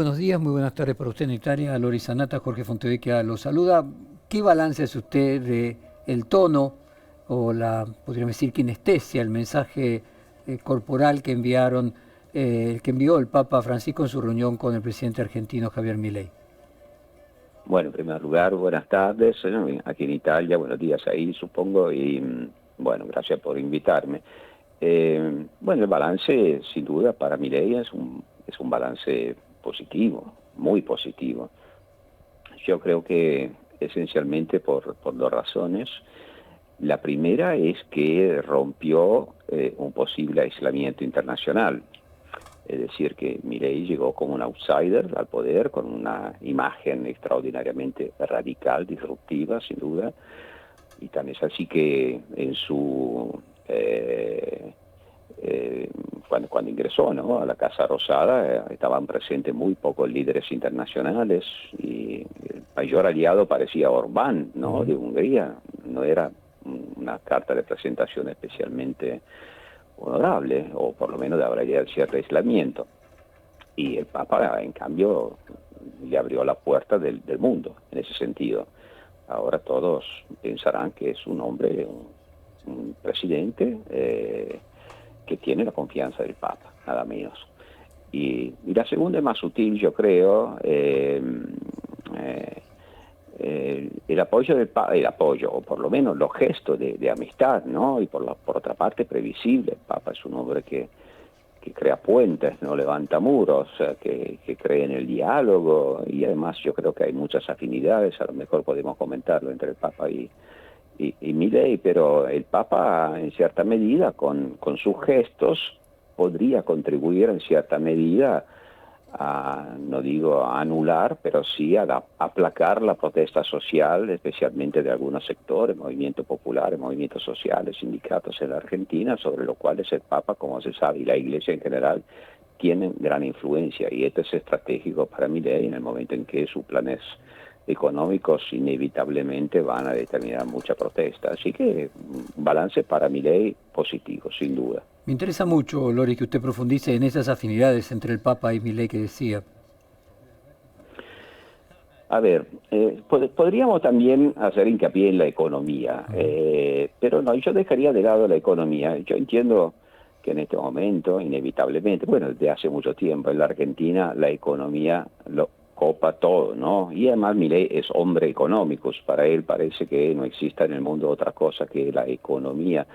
buenos días, muy buenas tardes para usted en Italia. Lori Sanata, Jorge Fontevecchia lo saluda. ¿Qué balance hace usted de el tono o la, podríamos decir, kinestesia, el mensaje corporal que que envió el Papa Francisco en su reunión con el presidente argentino Javier Milei? Bueno, en primer lugar, buenas tardes. Aquí en Italia, buenos días ahí, supongo, y bueno, gracias por invitarme. Bueno, el balance, sin duda, para Milei es un balance positivo, muy positivo. Yo creo que esencialmente por dos razones. La primera es que rompió un posible aislamiento internacional. Es decir, que Milei llegó como un outsider al poder, con una imagen extraordinariamente radical, disruptiva, sin duda, y tan es así que en su cuando ingresó, ¿no?, a la Casa Rosada, estaban presentes muy pocos líderes internacionales y el mayor aliado parecía Orbán, ¿no?, de Hungría. No era una carta de presentación especialmente honorable, o por lo menos habría cierto aislamiento. Y el Papa, en cambio, le abrió la puerta del mundo en ese sentido. Ahora todos pensarán que es un hombre, un presidente que tiene la confianza del Papa, nada menos. Y la segunda es más sutil, yo creo. El apoyo del Papa, el apoyo, o por lo menos los gestos de amistad, ¿no? Y por otra parte, previsible. El Papa es un hombre que crea puentes, no levanta muros, que cree en el diálogo, y además yo creo que hay muchas afinidades. A lo mejor podemos comentarlo entre el Papa y Milei, pero el Papa, en cierta medida, con sus gestos, podría contribuir en cierta medida no digo a anular, pero sí a aplacar la protesta social, especialmente de algunos sectores, movimientos populares, movimientos sociales, sindicatos en la Argentina, sobre los cuales el Papa, como se sabe, y la Iglesia en general, tienen gran influencia. Y esto es estratégico para Milei en el momento en que sus planes económicos inevitablemente van a determinar mucha protesta. Así que un balance para Milei positivo, sin duda. Me interesa mucho, Lori, que usted profundice en esas afinidades entre el Papa y Milei que decía. A ver, podríamos también hacer hincapié en la economía, pero no, yo dejaría de lado la economía. Yo entiendo que en este momento, inevitablemente, bueno, desde hace mucho tiempo en la Argentina, la economía lo copa todo, ¿no? Y además Milei es hombre económico, para él parece que no exista en el mundo otra cosa que la economía.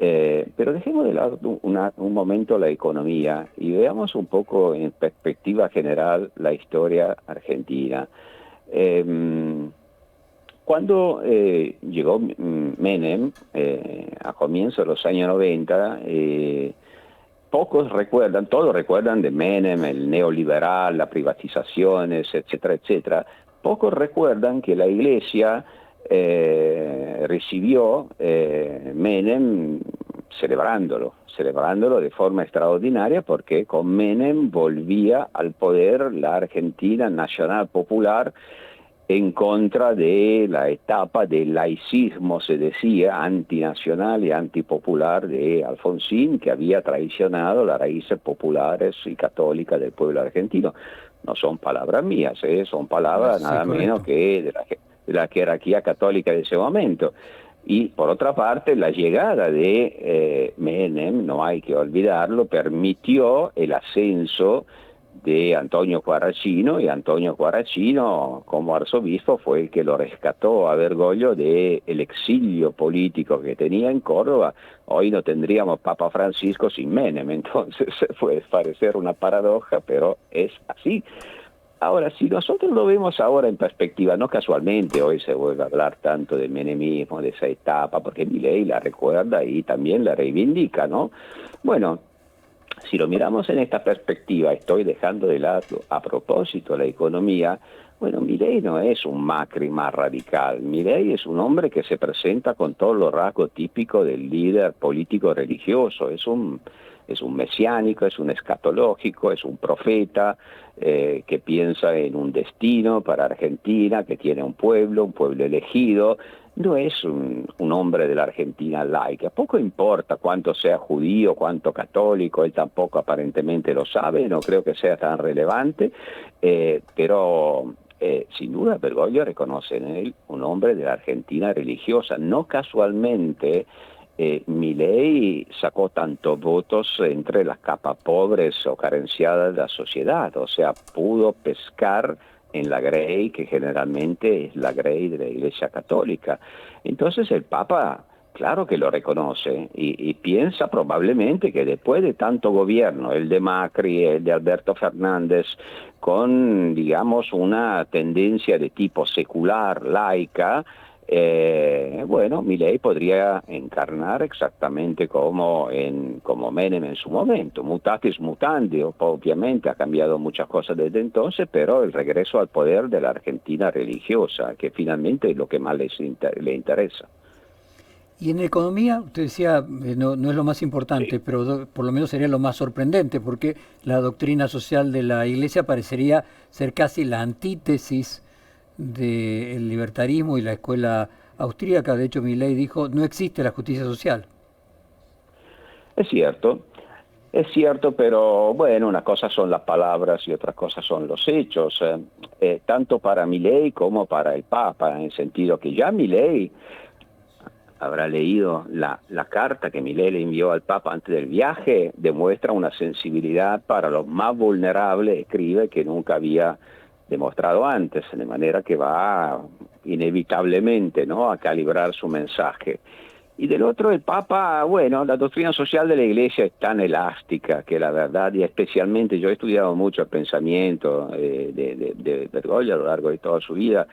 Pero dejemos de lado un momento la economía y veamos un poco en perspectiva general la historia argentina. Cuando llegó Menem a comienzos de los años 90, pocos recuerdan, todos recuerdan de Menem, el neoliberal, las privatizaciones, etcétera, etcétera. Pocos recuerdan que la Iglesia recibió Menem celebrándolo de forma extraordinaria, porque con Menem volvía al poder la Argentina Nacional Popular en contra de la etapa del laicismo, se decía, antinacional y antipopular de Alfonsín, que había traicionado las raíces populares y católicas del pueblo argentino. No son palabras mías, son palabras Sí, nada menos correcto. que de la jerarquía católica de ese momento. Y por otra parte, la llegada de Menem, no hay que olvidarlo, permitió el ascenso de Antonio Guarrachino, y Antonio Guarrachino, como arzobispo, fue el que lo rescató a Bergoglio del exilio político que tenía en Córdoba. Hoy no tendríamos Papa Francisco sin Menem, entonces puede parecer una paradoja, pero es así. Ahora, si nosotros lo vemos ahora en perspectiva, no casualmente hoy se vuelve a hablar tanto del menemismo, de esa etapa, porque Milei la recuerda y también la reivindica, ¿no? Bueno, si lo miramos en esta perspectiva, estoy dejando de lado a propósito la economía. Bueno, Milei no es un Macri más radical. Milei es un hombre que se presenta con todos los rasgos típicos del líder político religioso. Es un mesiánico, es un escatológico, es un profeta que piensa en un destino para Argentina, que tiene un pueblo elegido. no es un hombre de la Argentina laica. Poco importa cuánto sea judío, cuánto católico, él tampoco aparentemente lo sabe, no creo que sea tan relevante, pero sin duda Bergoglio reconoce en él un hombre de la Argentina religiosa. No casualmente Milei sacó tantos votos entre las capas pobres o carenciadas de la sociedad, o sea, pudo pescar en la Grey, que generalmente es la Grey de la Iglesia Católica. Entonces el Papa, claro que lo reconoce y piensa probablemente que después de tanto gobierno, el de Macri, el de Alberto Fernández, con, digamos, una tendencia de tipo secular, laica, bueno, Milei podría encarnar exactamente como Menem en su momento, mutatis mutandi, obviamente ha cambiado muchas cosas desde entonces, pero el regreso al poder de la Argentina religiosa, que finalmente es lo que más le interesa. Y en economía, usted decía, no es lo más importante, Sí. pero por lo menos sería lo más sorprendente, porque la doctrina social de la Iglesia parecería ser casi la antítesis del libertarismo y la escuela austríaca. De hecho, Milei dijo, no existe la justicia social. Es cierto, es cierto, pero bueno, una cosa son las palabras y otra cosa son los hechos, tanto para Milei como para el Papa, en el sentido que ya Milei habrá leído la carta que Milei le envió al Papa antes del viaje, demuestra una sensibilidad para los más vulnerables, escribe, que nunca había demostrado antes, de manera que va inevitablemente, ¿no?, a calibrar su mensaje. Y del otro, el Papa, bueno, la doctrina social de la Iglesia es tan elástica que la verdad, y especialmente yo he estudiado mucho el pensamiento de Bergoglio a lo largo de toda su vida,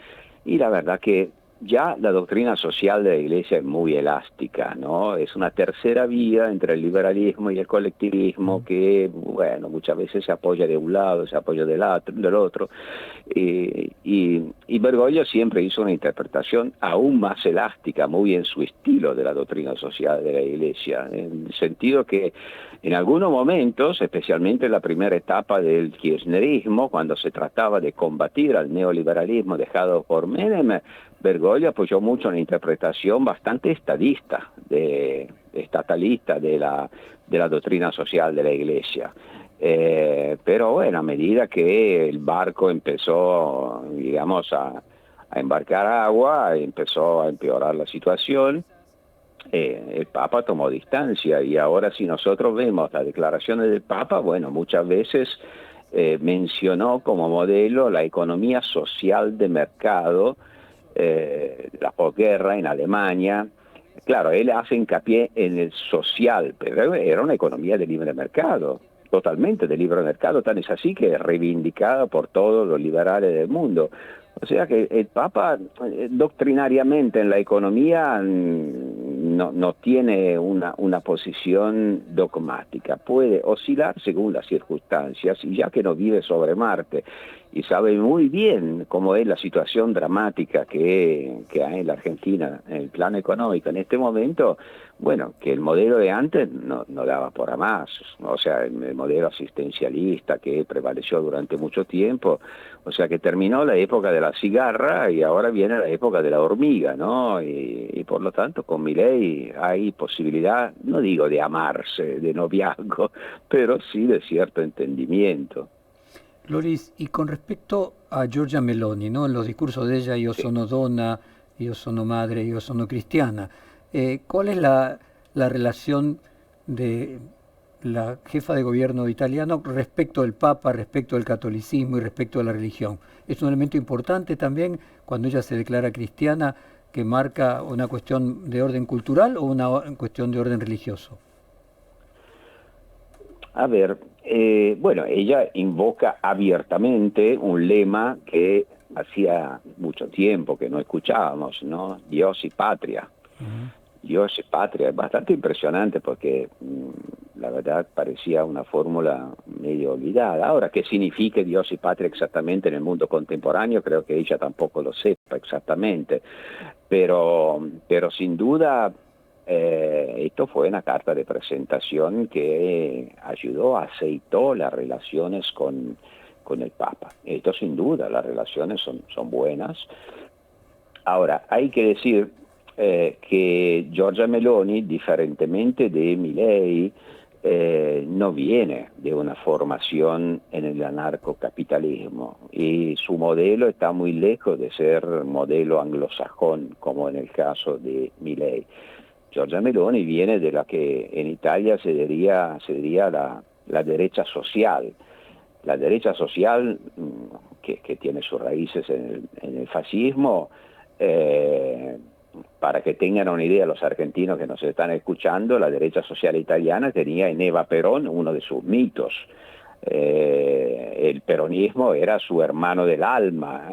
y la verdad que ya la doctrina social de la Iglesia es muy elástica, ¿no? Es una tercera vía entre el liberalismo y el colectivismo que, bueno, muchas veces se apoya de un lado, se apoya del otro. Y Bergoglio siempre hizo una interpretación aún más elástica, muy en su estilo de la doctrina social de la Iglesia, en el sentido que en algunos momentos, especialmente en la primera etapa del kirchnerismo, cuando se trataba de combatir al neoliberalismo dejado por Menem, Bergoglio apoyó mucho una interpretación bastante estadista, estatalista de la doctrina social de la Iglesia. Pero bueno, a medida que el barco empezó, digamos, a embarcar agua, empezó a empeorar la situación, el Papa tomó distancia y ahora si nosotros vemos las declaraciones del Papa, bueno, muchas veces mencionó como modelo la economía social de mercado, la posguerra en Alemania. Claro, él hace hincapié en el social, pero era una economía de libre mercado, totalmente de libre mercado, tan es así que es reivindicada por todos los liberales del mundo. O sea que el Papa doctrinariamente en la economía no tiene una posición dogmática, puede oscilar según las circunstancias y ya que no vive sobre Marte y sabe muy bien cómo es la situación dramática que hay en la Argentina en el plano económico en este momento, bueno, que el modelo de antes no daba para más, o sea, el modelo asistencialista que prevaleció durante mucho tiempo, o sea que terminó la época de la cigarra y ahora viene la época de la hormiga, ¿no? Y por lo tanto con Milei hay posibilidad, no digo de amarse, de noviazgo, pero sí de cierto entendimiento. Loris, y con respecto a Giorgia Meloni, ¿no? En los discursos de ella, io Sí. sono donna, io sono madre, io sono cristiana, ¿cuál es la relación de la jefa de gobierno italiano respecto del Papa, respecto del catolicismo y respecto a la religión? Es un elemento importante también cuando ella se declara cristiana, que marca una cuestión de orden cultural o una cuestión de orden religioso. A ver, bueno, ella invoca abiertamente un lema que hacía mucho tiempo que no escuchábamos, ¿no? Dios y patria. Ujú. Dios y patria, es bastante impresionante porque la verdad parecía una fórmula medio olvidada. Ahora, ¿qué significa Dios y patria exactamente en el mundo contemporáneo? Creo que ella tampoco lo sepa exactamente, pero sin duda esto fue una carta de presentación que ayudó, aceitó las relaciones con el Papa. Esto sin duda, las relaciones son buenas. Ahora, hay que decir que Giorgia Meloni, diferentemente de Milei, no viene de una formación en el anarcocapitalismo y su modelo está muy lejos de ser modelo anglosajón, como en el caso de Milei. Giorgia Meloni viene de la que en Italia se diría la derecha social. La derecha social, que tiene sus raíces en el fascismo, para que tengan una idea los argentinos que nos están escuchando, la derecha social italiana tenía en Eva Perón uno de sus mitos. El peronismo era su hermano del alma,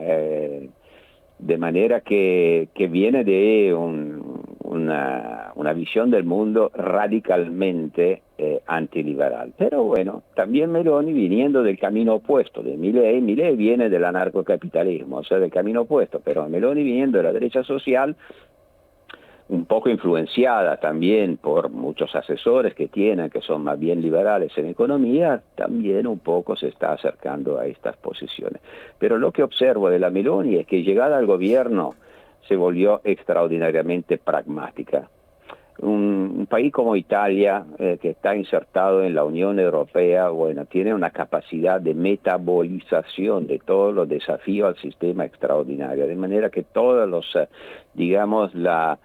de manera que viene de una visión del mundo radicalmente antiliberal. Pero bueno, también Meloni, viniendo del camino opuesto de Milei viene del anarcocapitalismo, o sea, del camino opuesto, pero Meloni viniendo de la derecha social, un poco influenciada también por muchos asesores que tienen, que son más bien liberales en economía, también un poco se está acercando a estas posiciones. Pero lo que observo de la Meloni es que llegada al gobierno se volvió extraordinariamente pragmática. Un país como Italia, que está insertado en la Unión Europea, bueno, tiene una capacidad de metabolización de todos los desafíos al sistema extraordinaria, de manera que todos los, digamos, las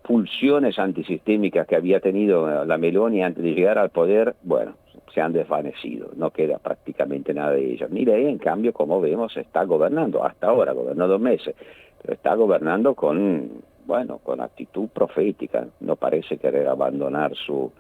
pulsiones antisistémicas que había tenido la Meloni antes de llegar al poder, bueno, se han desvanecido, no queda prácticamente nada de ellas. Milei, en cambio, como vemos, está gobernando, hasta ahora gobernó 2 meses, pero está gobernando con actitud profética, no parece querer abandonar su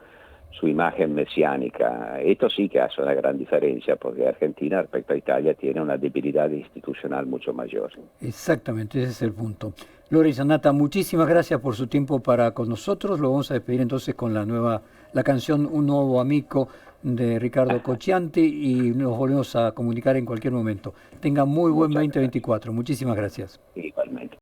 imagen mesiánica. Esto sí que hace una gran diferencia, porque Argentina respecto a Italia tiene una debilidad institucional mucho mayor. Exactamente, ese es el punto. Lore Sanata, muchísimas gracias por su tiempo para con nosotros. Lo vamos a despedir entonces con la canción Un Nuevo Amico de Ricardo Cocciante y nos volvemos a comunicar en cualquier momento. Tenga muy buen Muchas 2024. Muchísimas gracias. gracias. Igualmente.